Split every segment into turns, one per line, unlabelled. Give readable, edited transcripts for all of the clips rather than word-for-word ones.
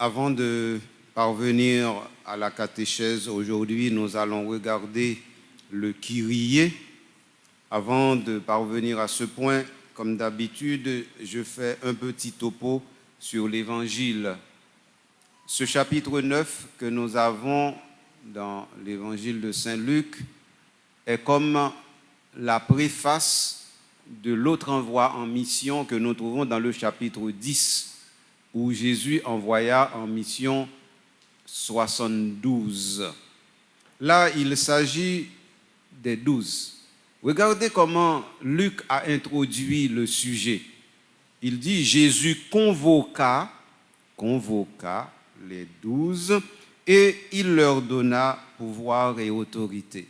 Avant de parvenir à la catéchèse, aujourd'hui, nous allons regarder le Kyrie. Avant de parvenir à ce point, comme d'habitude, je fais un petit topo sur l'Évangile. Ce chapitre 9 que nous avons dans l'Évangile de Saint Luc est comme la préface de l'autre envoi en mission que nous trouvons dans le chapitre 10, où Jésus envoya en mission 72. Là, il s'agit des 12. Regardez comment Luc a introduit le sujet. Il dit « Jésus convoqua les 12 et il leur donna pouvoir et autorité. »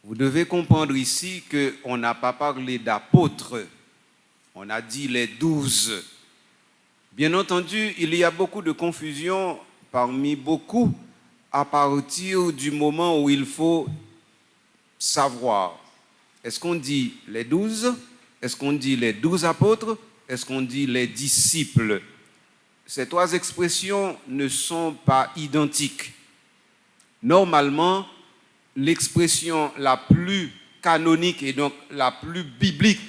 Vous devez comprendre ici qu'on n'a pas parlé d'apôtres, on a dit les 12. Bien entendu, il y a beaucoup de confusion parmi beaucoup à partir du moment où il faut savoir. Est-ce qu'on dit les 12? Est-ce qu'on dit les 12 apôtres? Est-ce qu'on dit les disciples? Ces trois expressions ne sont pas identiques. Normalement, l'expression la plus canonique et donc la plus biblique,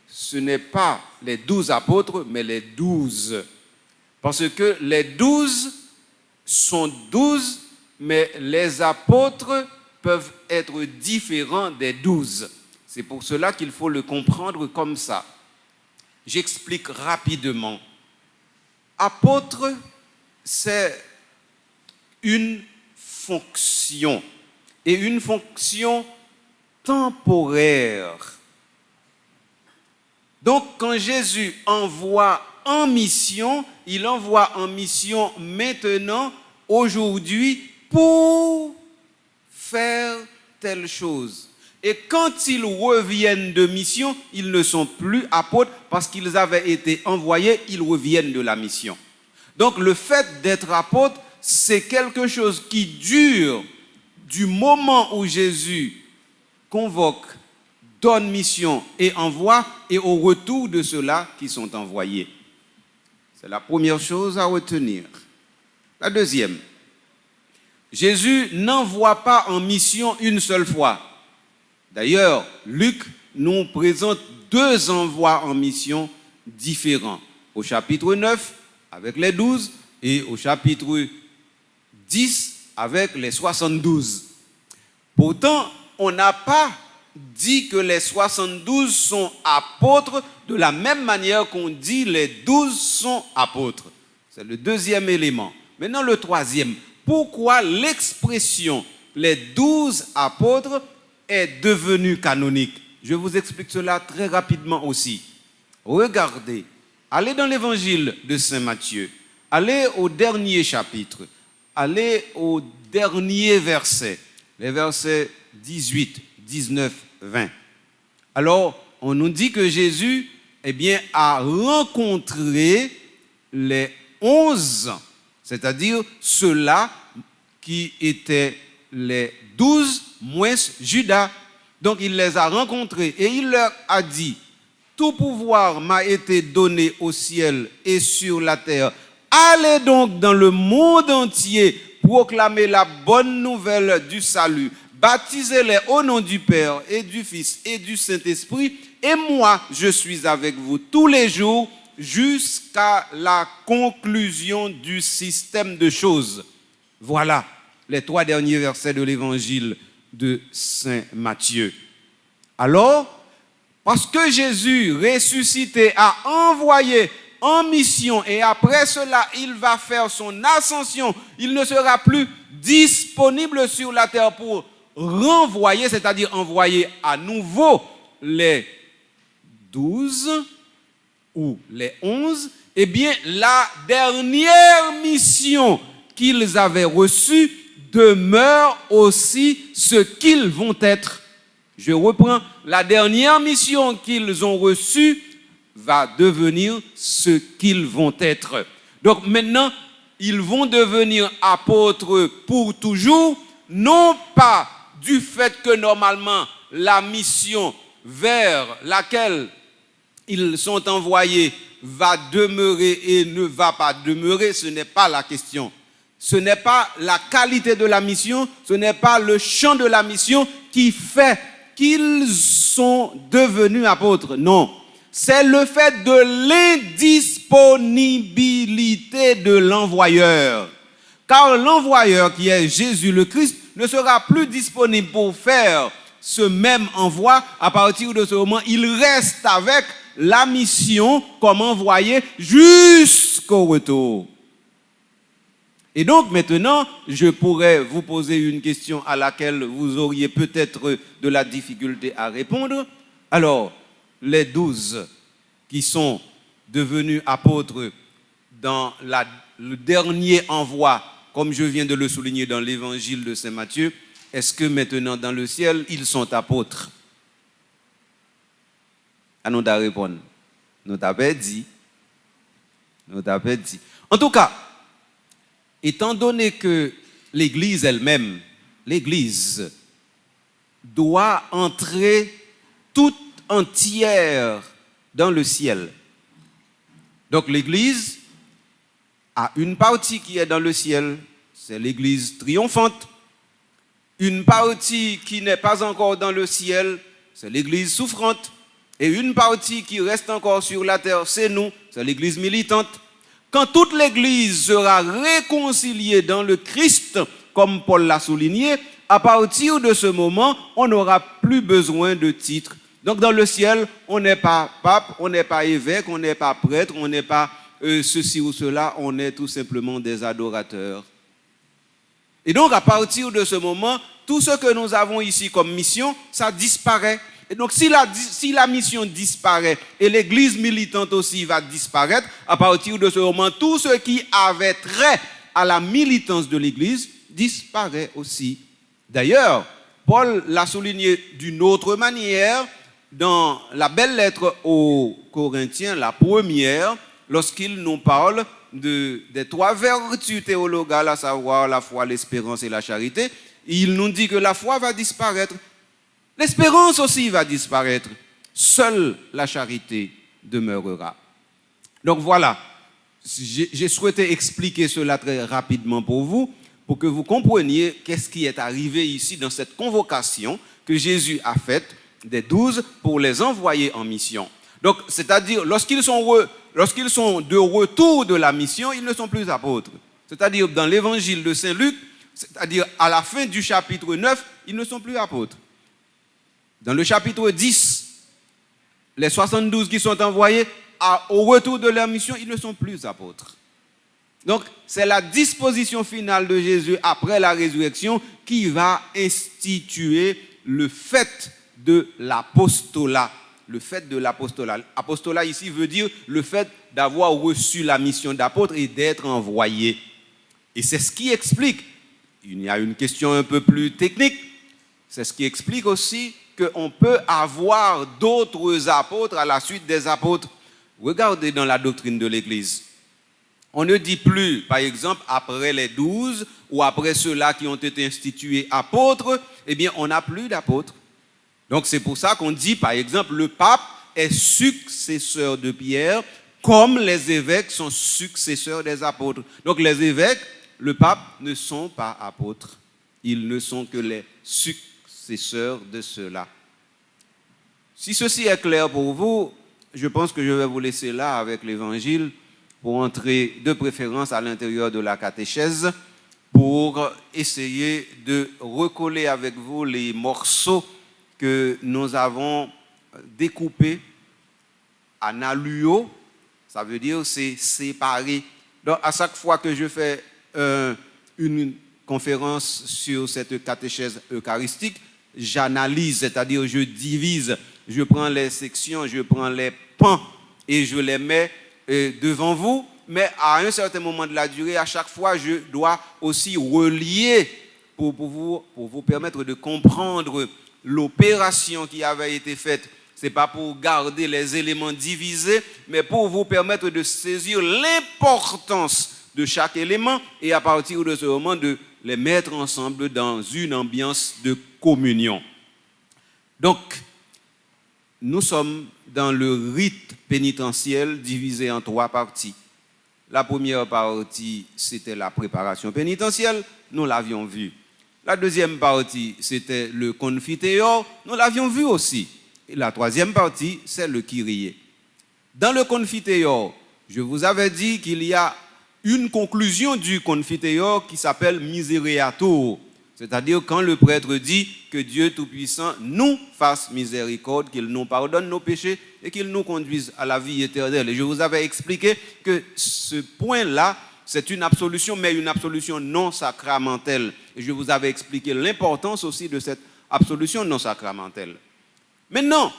ce n'est pas les 12 apôtres, mais les 12. Parce que les 12 sont 12, mais les apôtres peuvent être différents des 12. C'est pour cela qu'il faut le comprendre comme ça. J'explique rapidement. Apôtre, c'est une fonction, et une fonction temporaire. Donc, quand Jésus envoie en mission, il envoie en mission maintenant, aujourd'hui, pour faire telle chose. Et quand ils reviennent de mission, ils ne sont plus apôtres parce qu'ils avaient été envoyés, ils reviennent de la mission. Donc, le fait d'être apôtre, c'est quelque chose qui dure du moment où Jésus convoque, donne mission et envoie, et au retour de ceux-là qui sont envoyés. C'est la première chose à retenir. La deuxième, Jésus n'envoie pas en mission une seule fois. D'ailleurs, Luc nous présente deux envois en mission différents. Au chapitre 9, avec les 12, et au chapitre 10, avec les 72. Pourtant, on n'a pas dit que les 72 sont apôtres de la même manière qu'on dit les 12 sont apôtres. C'est le deuxième élément. Maintenant, le troisième. Pourquoi l'expression les 12 apôtres est devenue canonique? Je vous explique cela très rapidement aussi. Regardez, allez dans l'évangile de Saint Matthieu, allez au dernier chapitre, allez au dernier verset, les versets 18, 19, 20. Alors, on nous dit que Jésus, a rencontré les 11, c'est-à-dire ceux-là qui étaient les 12 moins Judas. Donc, il les a rencontrés et il leur a dit, tout pouvoir m'a été donné au ciel et sur la terre. Allez donc dans le monde entier, proclamer la bonne nouvelle du salut. Baptisez-les au nom du Père et du Fils et du Saint-Esprit. Et moi, je suis avec vous tous les jours jusqu'à la conclusion du système de choses. Voilà les trois derniers versets de l'évangile de Saint Matthieu. Alors, parce que Jésus ressuscité a envoyé en mission et après cela, il va faire son ascension, il ne sera plus disponible sur la terre pour renvoyer, c'est-à-dire envoyer à nouveau les 12 ou les 11, la dernière mission qu'ils avaient reçue demeure aussi ce qu'ils vont être. Je reprends, la dernière mission qu'ils ont reçue va devenir ce qu'ils vont être. Donc maintenant, ils vont devenir apôtres pour toujours, non pas du fait que normalement la mission vers laquelle ils sont envoyés va demeurer et ne va pas demeurer, ce n'est pas la question. Ce n'est pas la qualité de la mission, ce n'est pas le champ de la mission qui fait qu'ils sont devenus apôtres. Non, c'est le fait de l'indisponibilité de l'envoyeur. Car l'envoyeur qui est Jésus le Christ ne sera plus disponible pour faire ce même envoi. À partir de ce moment, il reste avec la mission comme envoyé jusqu'au retour. Et donc maintenant, je pourrais vous poser une question à laquelle vous auriez peut-être de la difficulté à répondre. Alors, les 12 qui sont devenus apôtres dans le dernier envoi, comme je viens de le souligner dans l'évangile de Saint Matthieu, est-ce que maintenant dans le ciel, ils sont apôtres? À nous de répondre. Nous t'avons dit. En tout cas, étant donné que l'Église elle-même, l'Église doit entrer toute entière dans le ciel. Donc l'Église a une partie qui est dans le ciel, c'est l'Église triomphante. Une partie qui n'est pas encore dans le ciel, c'est l'Église souffrante. Et une partie qui reste encore sur la terre, c'est nous, c'est l'Église militante. Quand toute l'Église sera réconciliée dans le Christ, comme Paul l'a souligné, à partir de ce moment, on n'aura plus besoin de titres. Donc dans le ciel, on n'est pas pape, on n'est pas évêque, on n'est pas prêtre, on n'est pas ceci ou cela, on est tout simplement des adorateurs. Et donc à partir de ce moment, tout ce que nous avons ici comme mission, ça disparaît. Et donc si la mission disparaît et l'église militante aussi va disparaître, à partir de ce moment, tout ce qui avait trait à la militance de l'église disparaît aussi. D'ailleurs, Paul l'a souligné d'une autre manière dans la belle lettre aux Corinthiens, la première, lorsqu'il nous parle des 3 vertus théologales, à savoir la foi, l'espérance et la charité. Il nous dit que la foi va disparaître. L'espérance aussi va disparaître. Seule la charité demeurera. Donc voilà, j'ai souhaité expliquer cela très rapidement pour vous, pour que vous compreniez qu'est-ce qui est arrivé ici dans cette convocation que Jésus a faite des 12 pour les envoyer en mission. Donc, c'est-à-dire, lorsqu'ils sont de retour de la mission, ils ne sont plus apôtres. C'est-à-dire, dans l'évangile de Saint Luc, c'est-à-dire à la fin du chapitre 9, ils ne sont plus apôtres. Dans le chapitre 10, les 72 qui sont envoyés, au retour de leur mission, ils ne sont plus apôtres. Donc, c'est la disposition finale de Jésus après la résurrection qui va instituer le fait de l'apostolat. Le fait de l'apostolat. Apostolat ici veut dire le fait d'avoir reçu la mission d'apôtre et d'être envoyé. Et c'est ce qui explique, il y a une question un peu plus technique, c'est ce qui explique aussi qu'on peut avoir d'autres apôtres à la suite des apôtres. Regardez dans la doctrine de l'Église. On ne dit plus, par exemple, après les 12 ou après ceux-là qui ont été institués apôtres, eh bien, on n'a plus d'apôtres. Donc, c'est pour ça qu'on dit, par exemple, le pape est successeur de Pierre, comme les évêques sont successeurs des apôtres. Donc, les évêques, le pape, ne sont pas apôtres. Ils ne sont que les successeurs de ceux-là. Si ceci est clair pour vous, je pense que je vais vous laisser là avec l'Évangile pour entrer de préférence à l'intérieur de la catéchèse pour essayer de recoller avec vous les morceaux que nous avons découpés en alluo, ça veut dire c'est séparé. Donc à chaque fois que je fais une conférence sur cette catéchèse eucharistique, j'analyse, c'est-à-dire je divise, je prends les sections, je prends les pans et je les mets devant vous, mais à un certain moment de la durée, à chaque fois, je dois aussi relier pour vous permettre de comprendre l'opération qui avait été faite. Ce n'est pas pour garder les éléments divisés, mais pour vous permettre de saisir l'importance de chaque élément et à partir de ce moment de les mettre ensemble dans une ambiance de communion. Donc, nous sommes dans le rite pénitentiel divisé en 3 parties. La première partie, c'était la préparation pénitentielle, nous l'avions vu. La deuxième partie, c'était le confiteor, nous l'avions vu aussi. Et la troisième partie, c'est le Kyrie. Dans le confiteor, je vous avais dit qu'il y a une conclusion du confiteor qui s'appelle Misereatur. C'est-à-dire quand le prêtre dit que Dieu Tout-Puissant nous fasse miséricorde, qu'il nous pardonne nos péchés et qu'il nous conduise à la vie éternelle. Et je vous avais expliqué que ce point-là, c'est une absolution, mais une absolution non sacramentelle. Et je vous avais expliqué l'importance aussi de cette absolution non sacramentelle. Maintenant,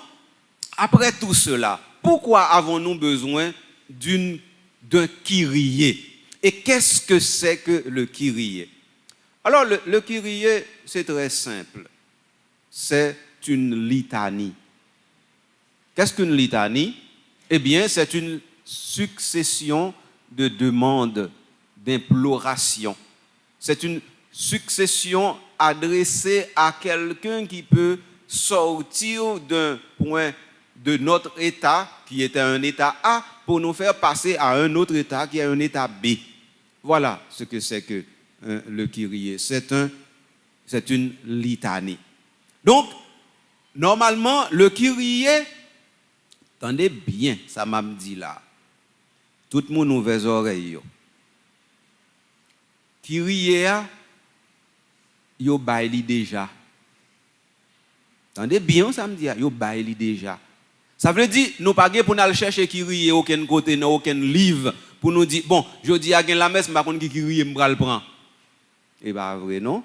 après tout cela, pourquoi avons-nous besoin d'un Kyrie? Et qu'est-ce que c'est que le Kyrie? Alors, le Kyrie, c'est très simple. C'est une litanie. Qu'est-ce qu'une litanie? Eh bien, c'est une succession de demandes, d'implorations. C'est une succession adressée à quelqu'un qui peut sortir d'un point de notre état, qui était un état A, pour nous faire passer à un autre état, qui est un état B. Voilà ce que c'est que le Kyrie. C'est une litanie. Donc, normalement, le Kyrie, attendez bien, ça m'a dit là. Tout le monde ouvre les oreilles. Kyrie, yo baili déjà. Attendez bien, ça me dit, yo baili déjà. Ça veut dire, nous pas pour nous chercher Kyrie aucun côté, dans aucun livre, pour nous dire, bon, je dis à la messe, je ne sais pas qui Kyrie me le prend. Et bien, vrai, non?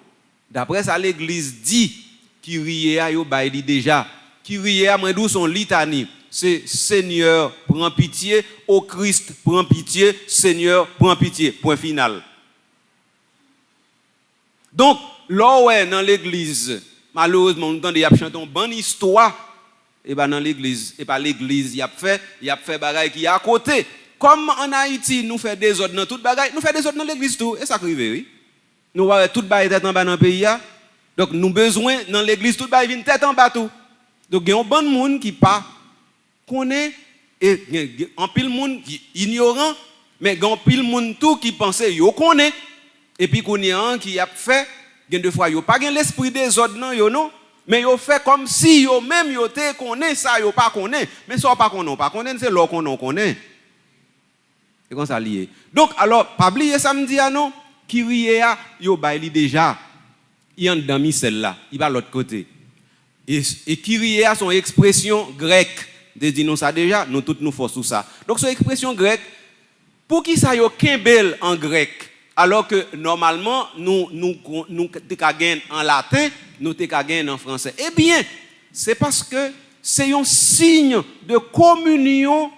D'après ça, l'église dit, Kyrie yo baili déjà. Kyrie moi d'où son litanie. C'est Seigneur, prends pitié, ô Christ, prends pitié, Seigneur, prends pitié. Point final. Donc, là où est dans l'église, malheureusement, on entend y a chanté une bonne histoire, et bien dans l'église, et pas l'église, il y a fait bagaille qui est à côté. Comme en Haïti, nous faisons des ordres dans toute bagaille, nous faisons des ordres dans l'église tout, et ça arrive, oui. Nous voyons toute bagaille tête en bas dans le pays, donc nous avons besoin dans l'église, toute bagaille vient tête en bas tout. Donc il y a un bon monde qui pas connaît, et un pile monde qui ignorant, mais il y a un pile monde tout qui pensait yo connaît, et puis qu'on y a un qui a fait, il y a deux fois, yo pas l'esprit des ordres non, mais yo fait comme si yo même yo te connaît ça, yo pas connaît, mais ça pas connaît, c'est l'or qu'on connaît. C'est comme ça lié. Donc alors, pas oublier samedi non, Kyrie yo baili déjà. Il en dans celle-là, il va l'autre côté. Et Kyrie a son expression grecque. De dire nous ça déjà, nous toutes nous forçons ça. Donc son expression grecque, pour qui ça yo kembel en grec, alors que normalement nous te gagne en latin, nous te gagne en français. Eh bien, c'est parce que c'est un signe de communion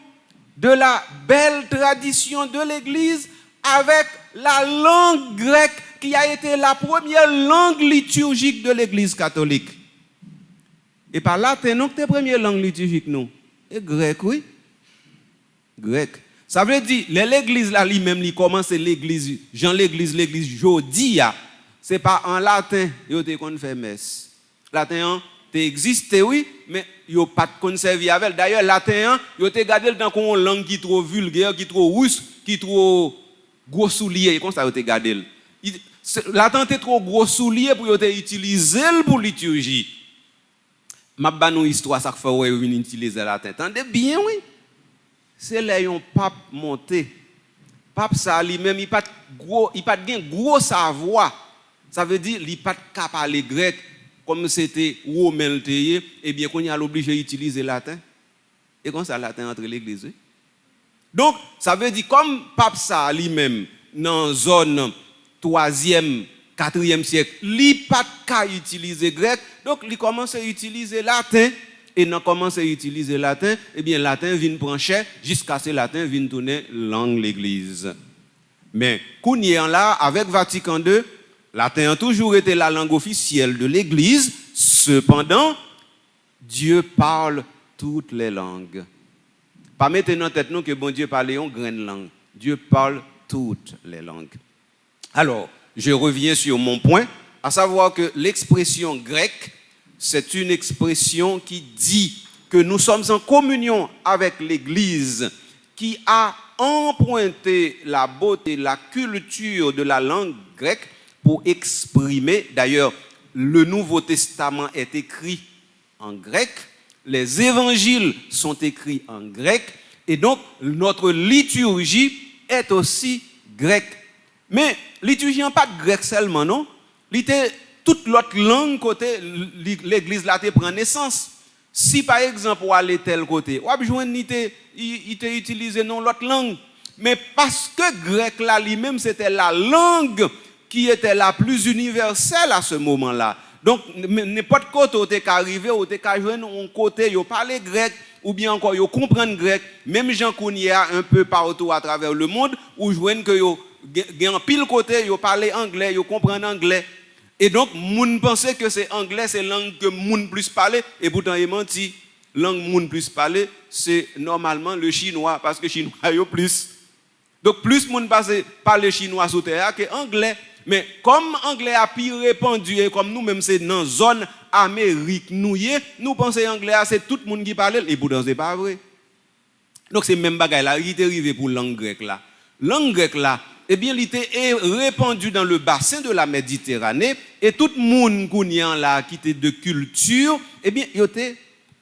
de la belle tradition de l'Église avec la langue grecque qui a été la première langue liturgique de l'Église catholique. Et par latin, non, c'est la première langue liturgique, non. Et grec, oui. Grec. Ça veut dire, l'église là, lui-même, il commence l'église, l'église jodia. Ce n'est pas en latin, il te qu'on fait messe. Latin, il existe, oui, mais il n'y a pas de conservé avec. D'ailleurs, latin, il te gardé dans une langue qui est trop vulgaire, qui est trop russe, qui est trop gros soulier. Comme ça, il te gardé. Latin est trop gros soulier pour utiliser pour liturgie. Ma banou histoire ça fait ouais venir utiliser la tête. Entendez bien oui. C'est là un pape monté. Pape ça lui-même il pas gain gros savoir. Ça veut dire il pas capable parler grec comme c'était romain et bien qu'on y a l'obligé d'utiliser latin. Et comme ça latin entre l'église. Oui? Donc ça veut dire comme pape ça lui-même dans zone 3e 4e siècle, il n'a pas qu'à utiliser grec, donc il commence à utiliser latin, et non commence à utiliser latin, eh bien latin vient prendre cher, jusqu'à ce latin vient tourner langue l'église. Mais, qu'on y est là, avec Vatican II, latin a toujours été la langue officielle de l'église, cependant, Dieu parle toutes les langues. Pas mettre dans tête nous que bon Dieu parle en grande langue. Dieu parle toutes les langues. Alors, je reviens sur mon point, à savoir que l'expression grecque, c'est une expression qui dit que nous sommes en communion avec l'Église qui a emprunté la beauté, la culture de la langue grecque pour exprimer, d'ailleurs, le Nouveau Testament est écrit en grec, les évangiles sont écrits en grec, et donc notre liturgie est aussi grecque. Mais liturgie n'est pas grec seulement, non? C'était toute l'autre langue côté l'église là te prend naissance. Si par exemple on aller tel côté, on a besoin il te utiliser non l'autre langue, mais parce que grec là lui-même c'était la langue qui était la plus universelle à ce moment-là. Donc n'importe côté où t'es arrivé, où t'es joindre un côté, yo parler grec ou bien encore yo comprendre grec, même Jean Kounia un peu partout à travers le monde, ou joindre que yo gen pile côté yo parler anglais, yo comprendre anglais. Et donc moun pensait que c'est anglais, c'est langue que moun plus parler, et pourtant il menti. Langue moun plus parler, c'est normalement le chinois parce que chinois yo plus. Donc plus moun parler chinois sous terre que anglais. Mais comme anglais a pu répandu et comme nous-mêmes c'est dans zone Amérique nous pensons anglais c'est tout le monde qui parle et pourtant c'est pas vrai. Donc c'est même bagaille là, il est arrivé pour langue grecque là. Langue grecque là, eh bien il était répandu dans le bassin de la Méditerranée et tout le monde qui était de culture, eh bien il était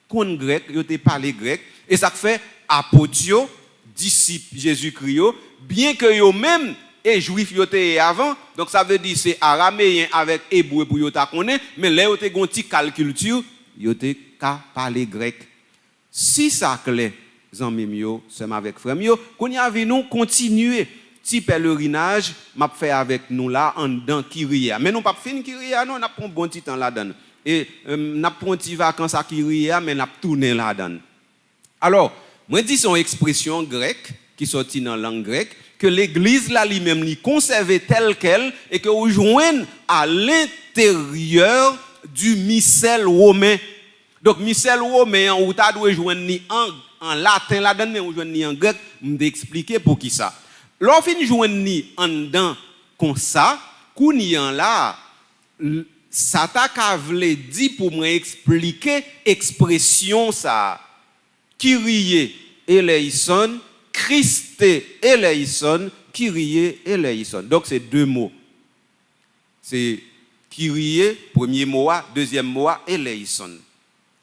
con grec, il était parlé grec et ça fait apôtres, disciples Jésus-Christ, bien que yo même et juif yote avant, donc ça veut dire c'est araméen avec hébreu pour yota connaît, mais là yote gon ti culture, yote ka parler grec. Si ça clair, zanmim yo, sem avec frère yo, qu'on y avait nous continuer petit pèlerinage m'a fait avec nous là en dans Kyria. Mais non pas fin Kyria non, on a pris bon petit temps là-dedans. Et n'a pris un petit vacances à Kyria mais n'a tourné là-dedans. Alors, moi dis son expression grecque qui sorti dans la langue grecque que l'église là lui-même lui conservée telle qu'elle et que vous joignez à l'intérieur du missel romain. Donc missel romain où tu dois joindre ni en latin là-dedans mais ou joindre ni en grec, me expliquer pour qui ça. Lorsqu'on fin joindre ni en dedans comme ça, kounian là ça t'a qu'à vle dit pour me expliquer expression ça. Kyrie eleison, Christe eleison, Kyrie eleison. Donc c'est deux mots. C'est Kyrie, premier mot, deuxième mot, eleison.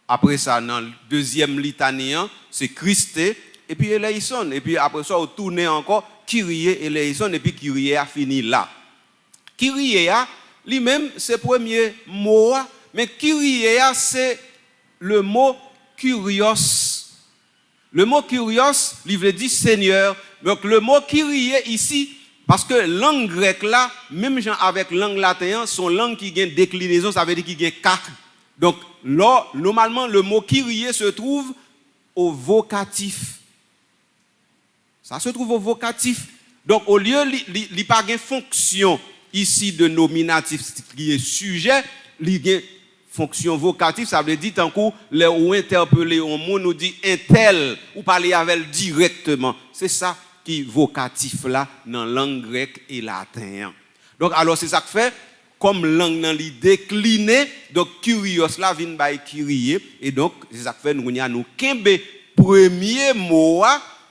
Après ça, dans le deuxième litanien, c'est Christe et puis eleison. Et puis après ça, on tourne encore Kyrie eleison et puis Kyrie a fini là. Kyrie a lui-même, c'est le premier mot, mais Kyrie c'est le mot kurios. Le mot kurios, il veut dire Seigneur. Donc le mot Kyrie ici, parce que langue grecque là, même avec langue latine, son langue qui a une déclinaison, ça veut dire qu'il y a 4. Donc là, normalement, le mot Kyrie se trouve au vocatif. Ça se trouve au vocatif. Donc au lieu, il n'y a pas de fonction ici de nominatif qui est sujet, il y a fonction vocative, ça veut dire tant qu'on les ou interpeller on monde nous dit un tel ou parler avec elle directement. C'est ça qui est vocatif là dans langue grecque et latin. Donc alors c'est ça que fait comme langue dans li décliné, donc kurios là vient by kyrie et donc c'est ça que fait nous kembe premier mot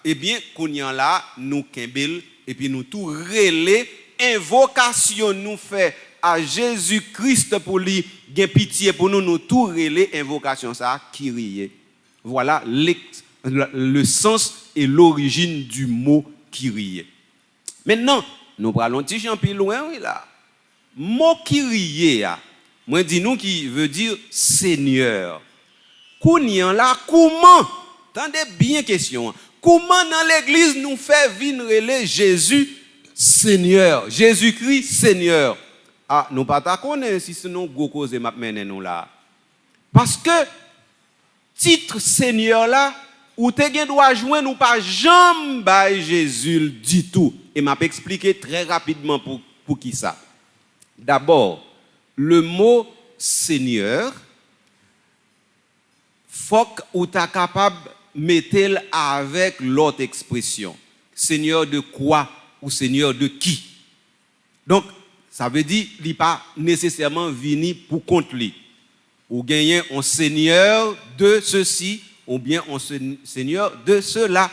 et bien kounya là nous kembel et puis nous tout relé invocation nous fait à Jésus-Christ pour lui gain pitié pour nous nous tout relé invocation ça Kyrie. Voilà le sens et l'origine du mot Kyrie. Maintenant, nous parlons un petit champi loin oui là. Mot Kyrie moi dis nous qui veut dire Seigneur. Kounyan là comment? Tendez bien question. Comment dans l'église nous fait venir relé Jésus Seigneur, Jésus-Christ Seigneur? Ah, nous pas ta connaître si sinon go cause m'a mené nous là. Parce que titre Seigneur là ou te gen doit joindre ou pas jamais by Jésus dit tout et m'a expliqué très rapidement pour qui ça. D'abord, le mot Seigneur faut ou ta capable mettre avec l'autre expression. Seigneur de quoi ou Seigneur de qui? Donc ça veut dire qu'il n'est pas nécessairement venu pour compte lui. Ou gagner un seigneur de ceci ou bien on seigneur de cela.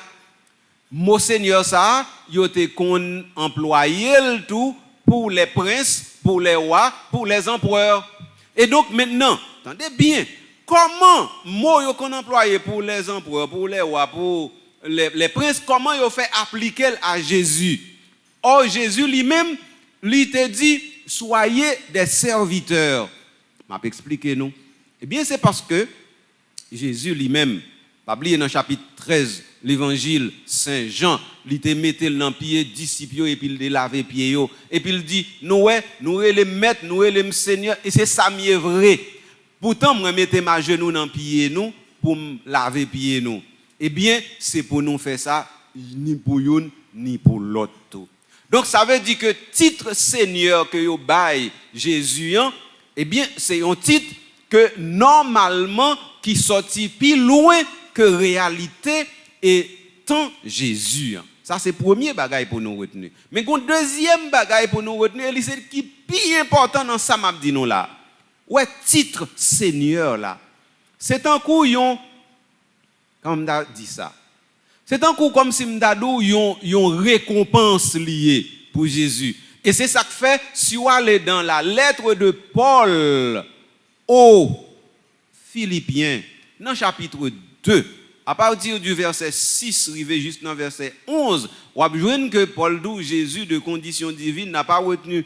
Mot seigneur ça, yo te kon employé le tout pour les princes, pour les rois, pour les empereurs. Et donc maintenant, attendez bien, comment mot yo kon employé pour les empereurs, pour les rois, pour les princes, comment yo fait appliquer à Jésus? Or Jésus lui-même, lui te dit, soyez des serviteurs. M'a expliqué nous. Eh bien c'est parce que Jésus lui-même, pas oublier dans chapitre 13, l'évangile Saint Jean, il te mettait dans pied disciples et puis il te laver pieds et puis il dit nous les maîtres, nous les seigneurs et c'est ça mieux vrai. Pourtant moi mettais ma genou dans pied nous pour laver pieds nous. Eh bien c'est pour nous faire ça ni pour une ni pour l'autre. Donc ça veut dire que titre seigneur que yo bail Jésus, eh bien c'est un titre que normalement qui sortit plus loin que réalité et tant Jésus. Ça c'est premier bagaille pour nous retenir. Mais un deuxième bagaille pour nous retenir, c'est qui plus important dans ça m'a dit nous là. Ouais, titre Seigneur là. C'est un coup comme on dit ça. C'est un coup comme si m'dadou yon récompense liée pour Jésus. Et c'est ça que fait si on aller dans la lettre de Paul aux Philippiens dans chapitre 2. À partir du verset 6, arrivé juste dans verset 11, on va voir que Paul dit Jésus de condition divine n'a pas retenu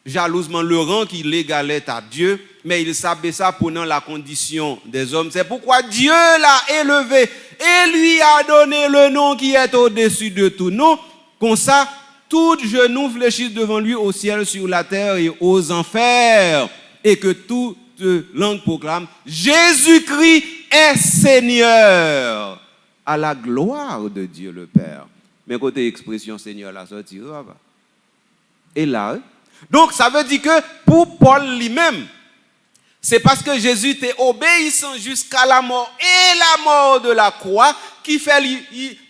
jalousement le rang qui l'égalait à Dieu, mais il savait ça pendant la condition des hommes. C'est pourquoi Dieu l'a élevé et lui a donné le nom qui est au-dessus de tout nom. Comme ça, tout genou fléchisse devant lui au ciel, sur la terre et aux enfers, et que toute langue proclame Jésus-Christ est Seigneur, à la gloire de Dieu le Père. Mais côté expression Seigneur la sortie et là, donc ça veut dire que pour Paul lui-même, c'est parce que Jésus était obéissant jusqu'à la mort et la mort de la croix qui fait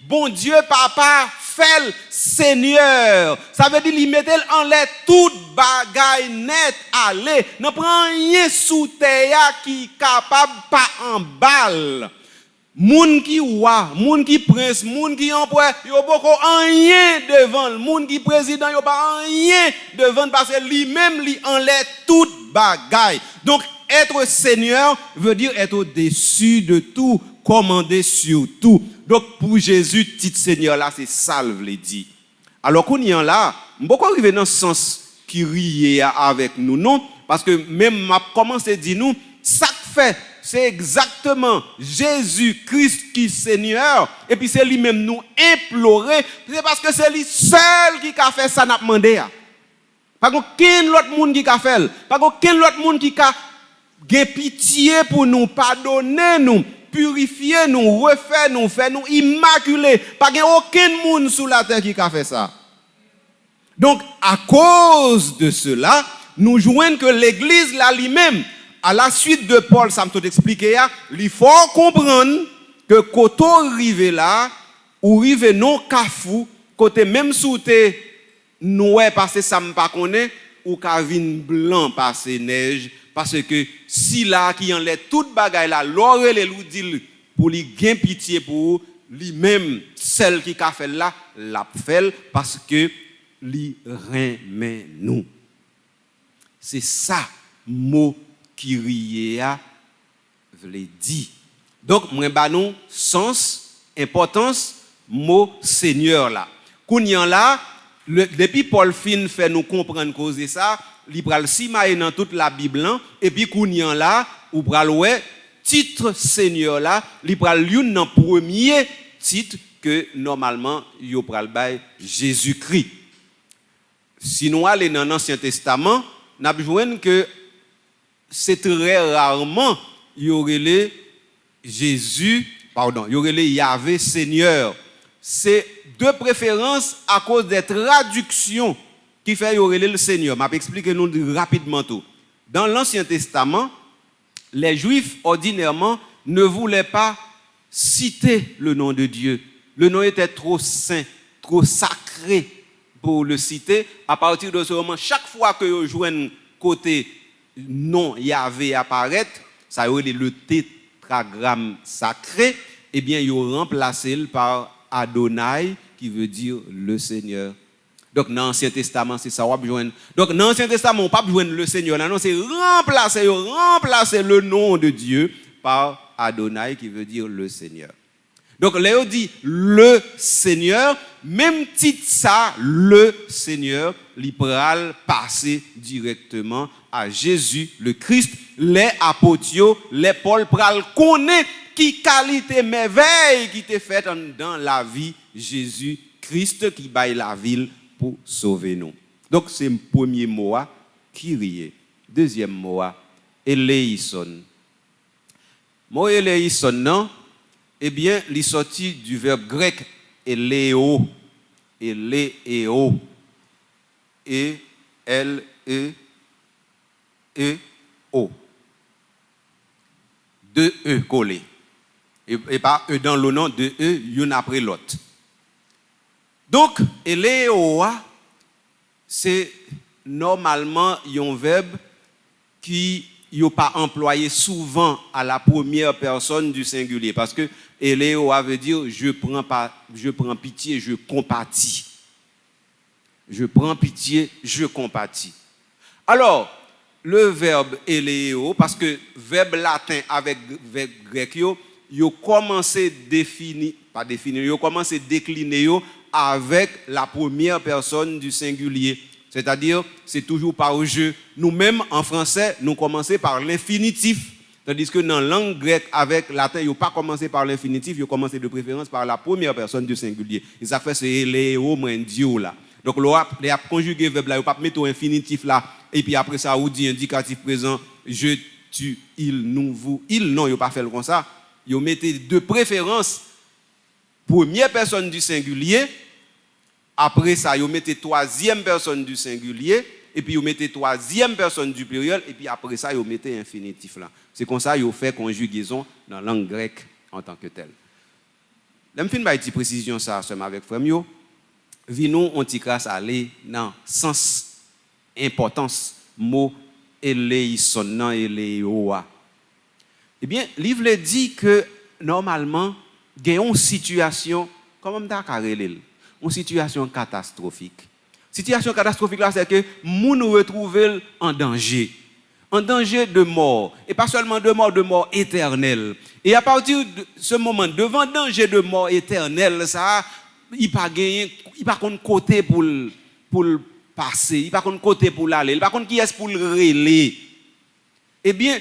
bon Dieu papa fait Seigneur. Ça veut dire qu'il mettait en l'air toute bagaille net aller. Ne prend rien sous terre qui capable pas en balle. Moun qui roi, moun qui prince, moun qui empereur, yo pas rien devant. Moun qui président, yo pas rien devant parce que lui-même lui en l'air toute bagaille. Donc être Seigneur veut dire être au-dessus de tout, commander sur tout. Donc pour Jésus, titre Seigneur là, c'est ça le veut dire. Alors qu'on y en là, beaucoup arriver dans ce sens qui rie avec nous, non? Parce que même m'a commencé à dire nous, ça fait, c'est exactement Jésus-Christ qui est Seigneur, et puis c'est lui-même nous implorer, c'est parce que c'est lui seul qui a fait ça, n'a demandé. Pas aucun autre monde qui a fait, pas aucun autre monde qui a pitié pour nous, pardonner nous, purifier nous, refaire nous, faire nous immaculés. Pas aucun monde sur la terre qui a fait ça. Donc, à cause de cela, nous joignons que l'Église là lui-même, à la suite de Paul, ça m'a tout expliqué, il faut comprendre que quand on arrive là, ou arrive non kafou, côté même sous te noé parce ça me pas connaît, ou kavine blanc parce neige, parce que si là qui en l'air toute bagaille là, l'orel et lou dit pour lui gain pitié pour lui-même, celle qui a fait là, l'a fait parce que lui remet nous. C'est ça mot qui riait veut dire. Donc moi ba nous sens importance mot Seigneur là. Kounyan là depuis Paul fin fait nous comprendre cause ça, il pral simaye dans toute la Bible et puis kounyan là ou pral ouais titre Seigneur là, il pral l'une dans premier titre que normalement yo pral bay Jésus-Christ. Sinon aller dans l'Ancien Testament, n'a besoin que c'est très rarement il y aurait les Jésus, pardon, il y aurait les Yahvé Seigneur. C'est de préférence à cause des traductions qui fait il y aurait le Seigneur. M'a expliquer nous rapidement tout. Dans l'Ancien Testament, les Juifs ordinairement ne voulaient pas citer le nom de Dieu. Le nom était trop saint, trop sacré pour le citer. À partir de ce moment, chaque fois que vous jouez côté nom Yahvé apparaître, ça aurait le tétragramme sacré, eh bien, ils ont remplacé par Adonai, qui veut dire le Seigneur. Donc, dans l'Ancien Testament, c'est ça, on va besoin. Donc, dans l'Ancien Testament, on ne peut pas besoin le Seigneur. Non, c'est remplacer le nom de Dieu par Adonai, qui veut dire le Seigneur. Donc, Léo dit le Seigneur, même titre ça, le Seigneur, l'ipral passer directement à Jésus, le Christ, les apôtres, les Paul pral connaît qui qualité merveille qui t'est faite dans la vie Jésus Christ qui baille la ville pour sauver nous. Donc, c'est le premier mot, Kyrie. Deuxième mot, eleison. Mot eleison, non? Eh bien, il est sorti du verbe grec eleo, eleo, E-L-E-E-O. Deux E collés. Et pas E dans le nom, deux E, l'un après l'autre. Donc, eleo, c'est normalement un verbe qui n'est pas employé souvent à la première personne du singulier. Parce que Eléo veut dire je prends pitié, je compatis. Je prends pitié, je compatis. Alors, le verbe Eléo, parce que verbe latin avec verbe grec, il commencé définir, pas définir, il commencé décliner avec la première personne du singulier. C'est-à-dire, c'est toujours par je. Nous-mêmes, en français, nous commençons par l'infinitif. Tandis que dans la langue grecque avec latin, ils n'ont pas commencé par l'infinitif, ils ont commencé de préférence par la première personne du singulier. Et ça fait c'est Léo, Dieu là. Donc, les conjugué le verbe là, ils ne pas mettre au infinitif là. Et puis après ça, on dit indicatif présent, je, tu, il, nous, vous, il. Non, ils n'ont pas fait comme ça. Ils ont mis de préférence première personne du singulier. Après ça, ils mettent troisième personne du singulier, et puis ils mettent troisième personne du pluriel, et puis après ça, ils mettent infinitif là. C'est comme ça qu'ils fait conjugaison dans la langue grecque en tant que telle. Je vais faire une précision ça avec frère Mio. Vinons on t'y grâce aller dans sens importance mot eleison nan eleoa. Eh bien, le livre dit que normalement, il y a une situation comment d'accord une situation catastrophique. Situation catastrophique là, c'est que nous retrouvons en danger de mort, et pas seulement de mort éternelle. Et à partir de ce moment, devant danger de mort éternelle, ça, il pas gagné, il pas contre côté pour passer, il pas contre côté pour l'aller, il pas contre qui est pour le relayer. Eh bien,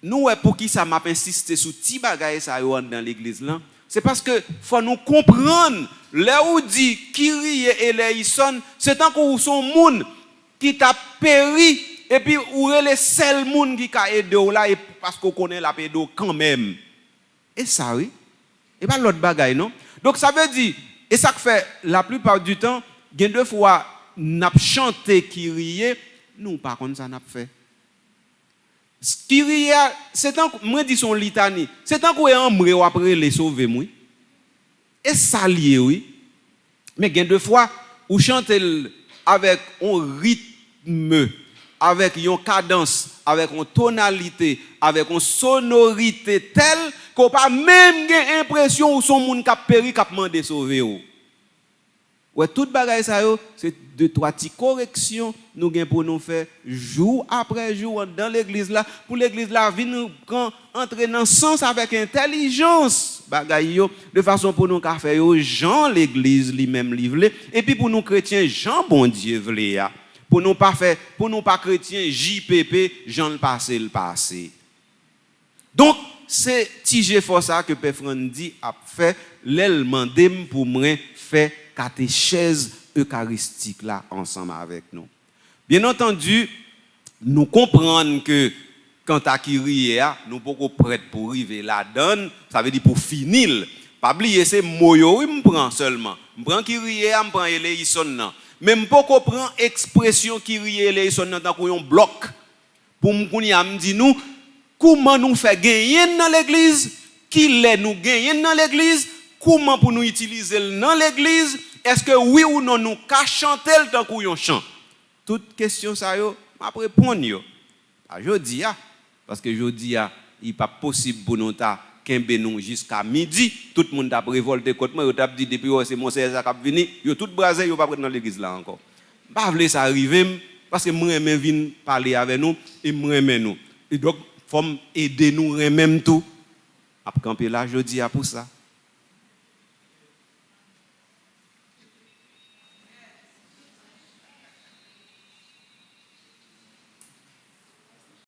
nous pour qui ça m'a insisté sur ti bagaille ça dans l'église là. C'est parce que faut nous comprendre là où dit Kyrie et eleison, c'est tant qu'on son monde qui t'a péri et puis où est le seul monde qui a aidé là et parce qu'on connaît la pédo quand même. Et ça oui. Et pas l'autre bagaille non. Donc ça veut dire et ça fait la plupart du temps, il y a deux fois n'a chanté Kyrie, nous par contre ça n'a fait. Kyrie, c'est tant que moi dis son litanie, c'est tant qu'on est en vrai après les sauver moi. Et ça lié oui. Mais il y a deux fois où chante avec un rythme, avec une cadence, avec une tonalité, avec une sonorité telle qu'on pas même l'impression où son monde qui péri qui a demandé sauver. Ouais, toute bagaille ça c'est deux trois petites corrections nous gain pour nous faire jour après jour dans l'église là pour l'église là venir entrer dans sens avec intelligence bagaille de façon pour nous faire Jean l'église lui-même livré et puis pour nous chrétiens Jean bon Dieu vle pour nous pas faire pour nous pas chrétiens JPP Jean le passé. Donc c'est tige for ça que Père Frandi a fait l'ellement dem pour moi faire catéchèse eucharistique là ensemble avec nous. Bien entendu, nous comprenons que quand à Kyrie, nous sommes prêts pour arriver là-dedans, ça veut dire pour finir. Pas oublier c'est moyo oui me prend seulement. Me prend Kyrie, me prend eleison nan. Même pas qu'on prend expression Kyrie eleison nan dans un bloc. Pour me dire nous comment nous faire gagner dans l'église, qui l'est nous gagner dans l'église. Comment pour nous utiliser dans l'église? Est-ce que oui ou non nous ka chanter le temps qu'on chante? Toute question ça yo, m'a répondre yo. Je dis parce que je dis il n'est pas possible pour nous kembe nous jusqu'à midi. Tout le monde a révolté contre moi, il a dit depuis c'est mon César qui a venu, yo tout brasé, yo pas prendre dans l'église là encore. Pas vle ça arriver parce que moi même vinn parler avec nous et moi même nous. Et donc faut aider nous même tout. A camper là jeudi pour ça.